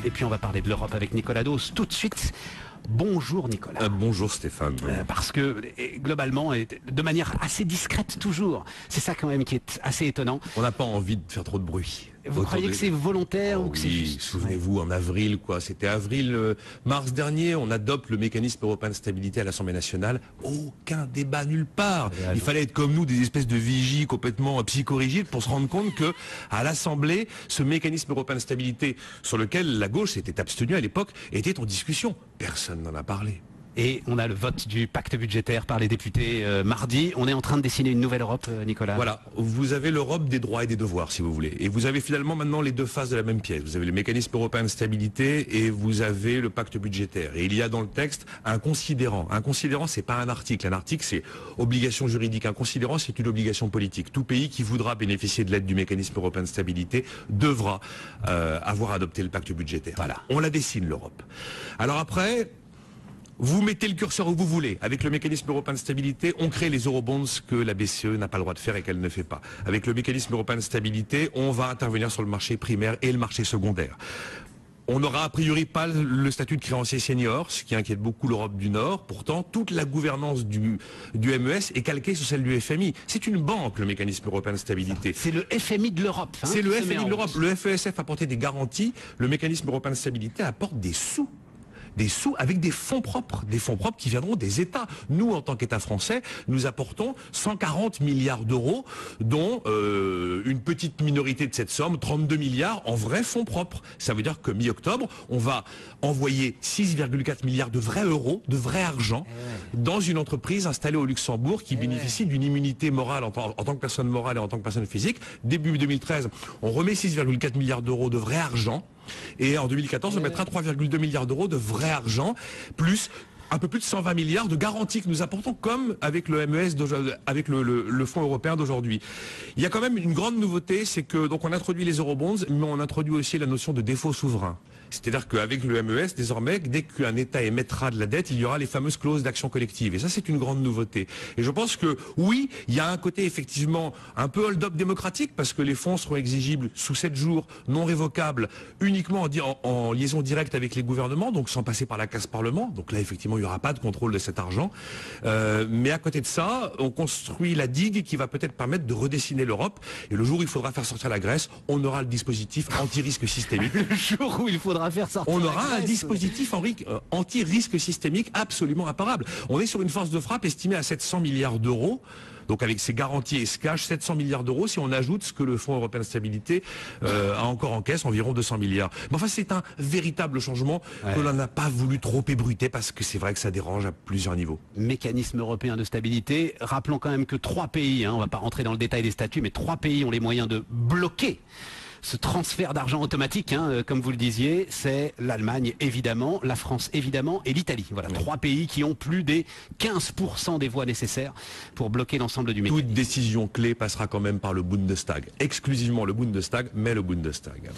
Et puis on va parler de l'Europe avec Nicolas Dos tout de suite. Bonjour Nicolas. Bonjour Stéphane. Parce que globalement, et de manière assez discrète toujours, c'est ça quand même qui est assez étonnant. On n'a pas envie de faire trop de bruit. Vous croyez que c'est volontaire ou que c'est Oui, juste... souvenez-vous, en avril, c'était mars dernier, on adopte le mécanisme européen de stabilité à l'Assemblée nationale. Aucun débat nulle part. Il fallait être comme nous, des espèces de vigies complètement psychorigides pour se rendre compte que à l'Assemblée, ce mécanisme européen de stabilité sur lequel la gauche s'était abstenue à l'époque était en discussion. Personne n'en a parlé. Et on a le vote du pacte budgétaire par les députés mardi. On est en train de dessiner une nouvelle Europe, Nicolas. Voilà, vous avez l'Europe des droits et des devoirs, si vous voulez. Et vous avez finalement maintenant les deux faces de la même pièce. Vous avez le mécanisme européen de stabilité et vous avez le pacte budgétaire. Et il y a dans le texte un considérant. Un considérant, c'est pas un article. Un article, c'est obligation juridique. Un considérant, c'est une obligation politique. Tout pays qui voudra bénéficier de l'aide du mécanisme européen de stabilité devra avoir adopté le pacte budgétaire. Voilà. On la dessine, l'Europe. Alors après... Vous mettez le curseur où vous voulez. Avec le mécanisme européen de stabilité, on crée les eurobonds que la BCE n'a pas le droit de faire et qu'elle ne fait pas. Avec le mécanisme européen de stabilité, on va intervenir sur le marché primaire et le marché secondaire. On n'aura a priori pas le statut de créancier senior, ce qui inquiète beaucoup l'Europe du Nord. Pourtant, toute la gouvernance du MES est calquée sur celle du FMI. C'est une banque, le mécanisme européen de stabilité. C'est le FMI de l'Europe. Hein, c'est le FMI de l'Europe. Le FESF apportait des garanties. Le mécanisme européen de stabilité apporte des sous. Des sous avec des fonds propres qui viendront des États. Nous, en tant qu'État français, nous apportons 140 milliards d'euros, dont une petite minorité de cette somme, 32 milliards, en vrais fonds propres. Ça veut dire que mi-octobre, on va envoyer 6,4 milliards de vrais euros, de vrai argent, dans une entreprise installée au Luxembourg qui bénéficie d'une immunité morale en tant que personne morale et en tant que personne physique. Début 2013, on remet 6,4 milliards d'euros de vrai argent. Et en 2014, on mettra 3,2 milliards d'euros de vrai argent, plus un peu plus de 120 milliards de garanties que nous apportons, comme avec le MES, avec le Fonds européen d'aujourd'hui. Il y a quand même une grande nouveauté, c'est que donc on introduit les eurobonds, mais on introduit aussi la notion de défaut souverain. C'est-à-dire qu'avec le MES, désormais, dès qu'un État émettra de la dette, il y aura les fameuses clauses d'action collective. Et ça, c'est une grande nouveauté. Et je pense que, oui, il y a un côté, effectivement, un peu hold-up démocratique, parce que les fonds seront exigibles sous 7 jours, non révocables, uniquement en liaison directe avec les gouvernements, donc sans passer par la case Parlement. Donc là, effectivement, il n'y aura pas de contrôle de cet argent. Mais à côté de ça, on construit la digue qui va peut-être permettre de redessiner l'Europe. Et le jour où il faudra faire sortir la Grèce, on aura le dispositif anti-risque systémique. Le jour où il faudra faire sortir on aura un dispositif anti-risque systémique absolument imparable. On est sur une force de frappe estimée à 700 milliards d'euros. Donc avec ces garanties et ce cash, 700 milliards d'euros, si on ajoute ce que le Fonds européen de stabilité a encore en caisse, environ 200 milliards. Mais enfin, c'est un véritable changement que l'on n'a pas voulu trop ébruiter parce que c'est vrai que ça dérange à plusieurs niveaux. Mécanisme européen de stabilité. Rappelons quand même que 3 pays, on ne va pas rentrer dans le détail des statuts, mais 3 pays ont les moyens de bloquer ce transfert d'argent automatique, comme vous le disiez, c'est l'Allemagne évidemment, la France évidemment et l'Italie. Voilà, 3 pays qui ont plus des 15% des voix nécessaires pour bloquer l'ensemble du mécanisme. Toute décision clé passera quand même par le Bundestag. Exclusivement le Bundestag, mais le Bundestag.